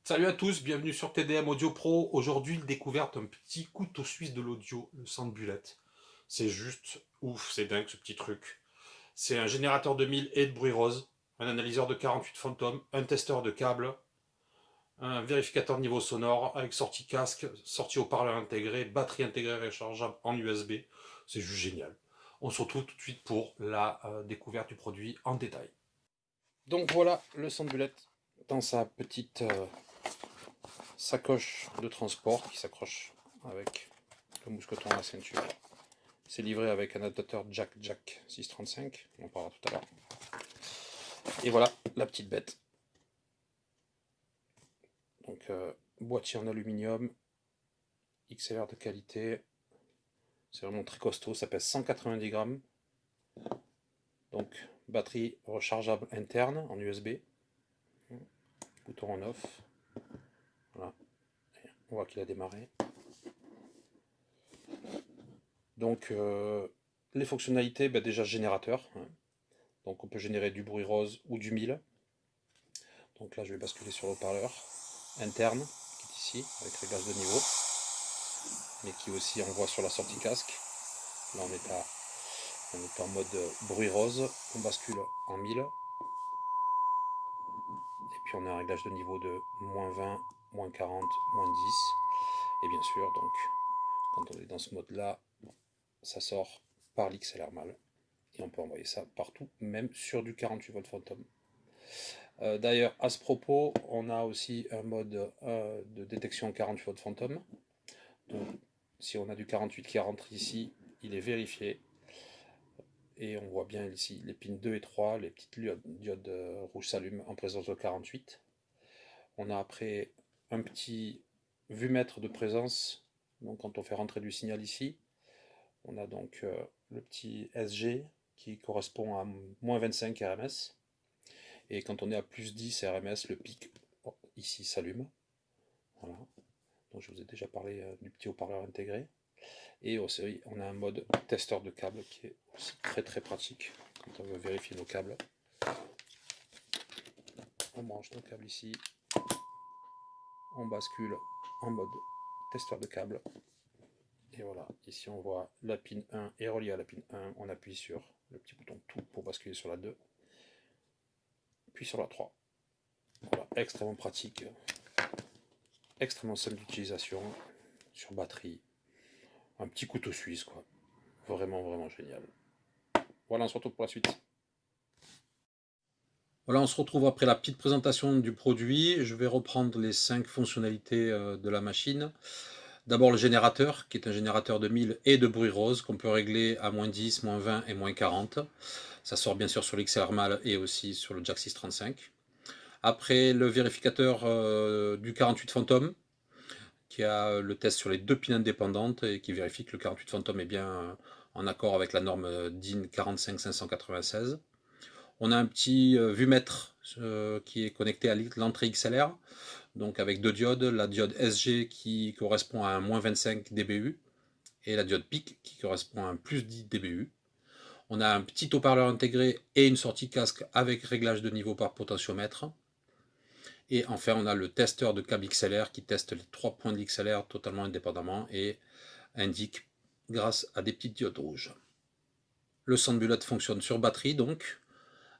Salut à tous, bienvenue sur TDM Audio Pro. Aujourd'hui, une découverte, un petit couteau suisse de l'audio, le Sandbullet. C'est juste ouf, c'est dingue ce petit truc. C'est un générateur de 1000 et de bruit rose, un analyseur de 48 Phantom, un testeur de câble, un vérificateur de niveau sonore avec sortie casque, sortie haut-parleur intégré, batterie intégrée rechargeable en USB. C'est juste génial. On se retrouve tout de suite pour la découverte du produit en détail. Donc voilà le Sandbullet dans sa petite sacoche de transport qui s'accroche avec le mousqueton à la ceinture. C'est livré avec un adaptateur jack 635, on en parlera tout à l'heure. Et voilà la petite bête. Donc boîtier en aluminium, XLR de qualité, c'est vraiment très costaud, ça pèse 190 grammes. Donc batterie rechargeable interne en USB, bouton on off, voilà, on voit qu'il a démarré. Donc les fonctionnalités, déjà générateur, donc on peut générer du bruit rose ou du 1000. Donc là je vais basculer sur le haut-parleur interne qui est ici avec réglage de niveau, mais qui aussi envoie sur la sortie casque. Là on est en mode bruit rose, on bascule en 1000, et puis on a un réglage de niveau de -20, -40, -10, et bien sûr donc quand on est dans ce mode là, ça sort par l'XLR mâle, et on peut envoyer ça partout, même sur du 48 volts Phantom. D'ailleurs, à ce propos, on a aussi un mode de détection 48 volts Phantom. Donc, si on a du 48 qui rentre ici, il est vérifié. Et on voit bien ici les pins 2 et 3, les petites diodes rouges s'allument en présence de 48. On a après un petit vumètre de présence. Donc, quand on fait rentrer du signal ici, on a donc le petit SG qui correspond à -25 RMS. Et quand on est à +10 RMS, le pic ici s'allume. Voilà. Donc je vous ai déjà parlé du petit haut-parleur intégré. Et aussi, on a un mode testeur de câble qui est aussi très pratique quand on veut vérifier nos câbles. On branche nos câbles ici. On bascule en mode testeur de câble. Et voilà, ici on voit la pin 1 est reliée à la pin 1. On appuie sur le petit bouton tout pour basculer sur la 2. Puis sur la 3. Voilà, extrêmement pratique. Extrêmement simple d'utilisation, sur batterie, un petit couteau suisse quoi, vraiment génial. Voilà, on se retrouve pour la suite. Voilà, on se retrouve après la petite présentation du produit. Je vais reprendre les 5 fonctionnalités de la machine. D'abord le générateur, qui est un générateur de 1000 et de bruit rose, qu'on peut régler à -10, -20 et -40. Ça sort bien sûr sur l'XLR mâle et aussi sur le jack 635. Après le vérificateur du 48 Phantom, qui a le test sur les 2 pins indépendantes et qui vérifie que le 48 Phantom est bien en accord avec la norme DIN 45596. On a un petit vumètre qui est connecté à l'entrée XLR, donc avec 2 diodes, la diode SG qui correspond à un -25 dBu et la diode PIC qui correspond à un +10 dBu. On a un petit haut-parleur intégré et une sortie casque avec réglage de niveau par potentiomètre. Et enfin, on a le testeur de câble XLR qui teste les 3 points de l'XLR totalement indépendamment et indique grâce à des petites diodes rouges. Le Sandbullet fonctionne sur batterie donc,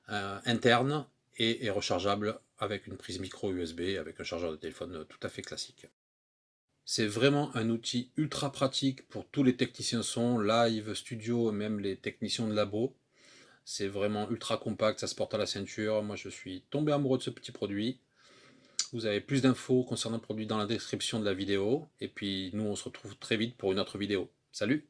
interne et est rechargeable avec une prise micro USB, avec un chargeur de téléphone tout à fait classique. C'est vraiment un outil ultra pratique pour tous les techniciens son, live, studio, même les techniciens de labo. C'est vraiment ultra compact, ça se porte à la ceinture. Moi je suis tombé amoureux de ce petit produit. Vous avez plus d'infos concernant le produit dans la description de la vidéo. Et puis nous on se retrouve très vite pour une autre vidéo. Salut!